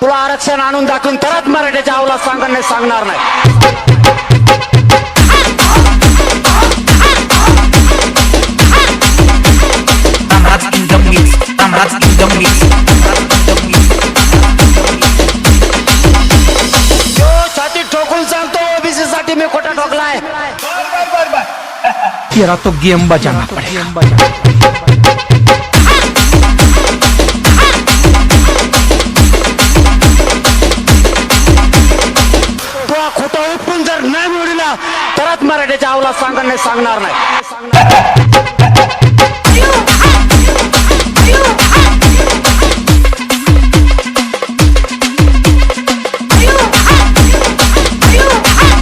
तुला आरक्षण आणून दाखवून तरच मराठीच्या अवलाद सांगणार नाही. छाती ठोकून सांगतो ओबीसी साठी मी खोटा ठोकलाय. तेरा तो गेम बजाना पड़ेगा. खोटा उठून जर नाही मिळला तरच मराठीच्या अवलाद सांगणार नाही.